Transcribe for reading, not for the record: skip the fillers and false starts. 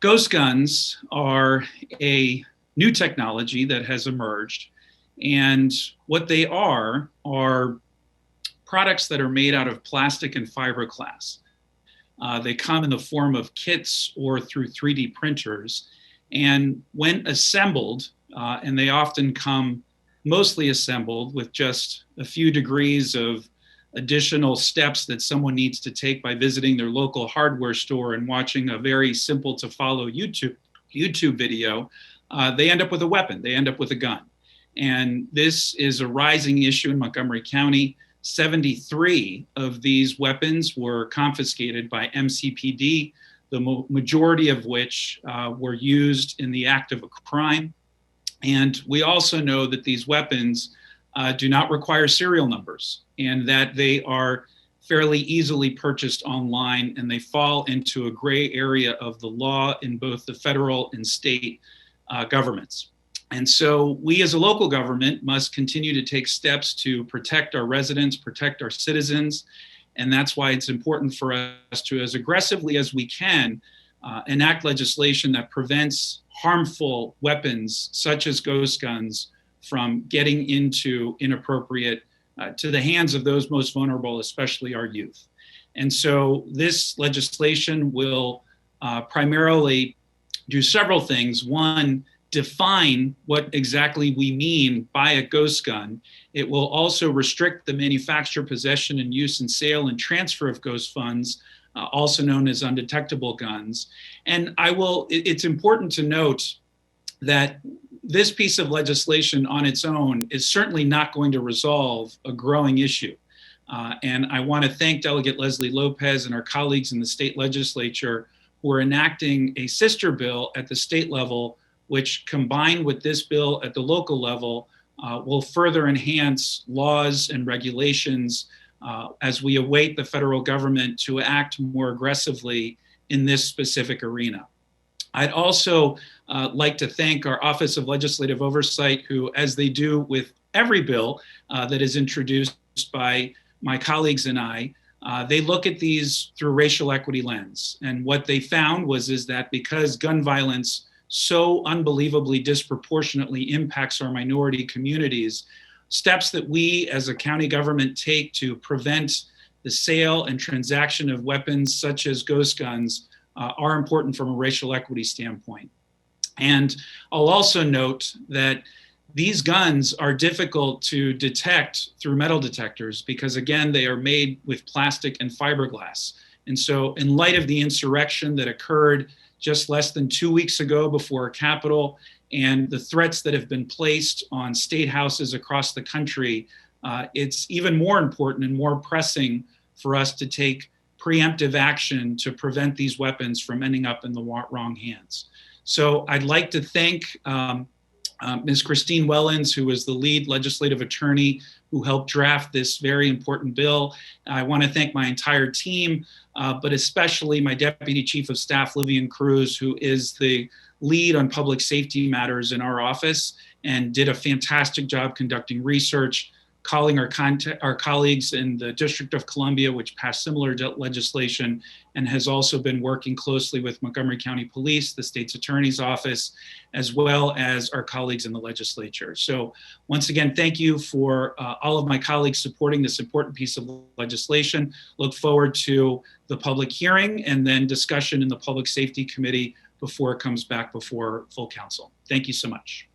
Ghost guns are a new technology that has emerged. And what they are products that are made out of plastic and fiberglass. They come in the form of kits or through 3D printers. And when assembled, and they often come mostly assembled with just a few degrees of additional steps that someone needs to take by visiting their local hardware store and watching a very simple to follow YouTube video, they end up with a weapon, they end up with a gun. And this is a rising issue in Montgomery County. 73 of these weapons were confiscated by MCPD, the majority of which were used in the act of a crime. And we also know that these weapons do not require serial numbers and that they are fairly easily purchased online, and they fall into a gray area of the law in both the federal and state governments. And so we as a local government must continue to take steps to protect our residents, protect our citizens. And that's why it's important for us to, as aggressively as we can, enact legislation that prevents harmful weapons such as ghost guns from getting into inappropriate, to the hands of those most vulnerable, especially our youth. And so this legislation will primarily do several things. One, define what exactly we mean by a ghost gun. It will also restrict the manufacture, possession, and use and sale and transfer of ghost guns, also known as undetectable guns. And it's important to note that this piece of legislation on its own is certainly not going to resolve a growing issue. And I want to thank Delegate Leslie Lopez and our colleagues in the state legislature who are enacting a sister bill at the state level, which combined with this bill at the local level will further enhance laws and regulations as we await the federal government to act more aggressively in this specific arena. I'd also like to thank our Office of Legislative Oversight, who, as they do with every bill that is introduced by my colleagues and I, they look at these through a racial equity lens. And what they found is that because gun violence so unbelievably disproportionately impacts our minority communities, steps that we as a county government take to prevent the sale and transaction of weapons such as ghost guns are important from a racial equity standpoint. And I'll also note that these guns are difficult to detect through metal detectors because, again, they are made with plastic and fiberglass. And so in light of the insurrection that occurred just less than 2 weeks ago before Capitol and the threats that have been placed on state houses across the country, it's even more important and more pressing for us to take preemptive action to prevent these weapons from ending up in the wrong hands. So I'd like to thank Ms. Christine Wellens, who is the lead legislative attorney who helped draft this very important bill. I want to thank my entire team, but especially my Deputy Chief of Staff, Livian Cruz, who is the lead on public safety matters in our office and did a fantastic job conducting research, calling our colleagues in the District of Columbia, which passed similar legislation, and has also been working closely with Montgomery County Police, the state's attorney's office, as well as our colleagues in the legislature. So once again, thank you for all of my colleagues supporting this important piece of legislation. Look forward to the public hearing and then discussion in the Public Safety Committee before it comes back before full council. Thank you so much.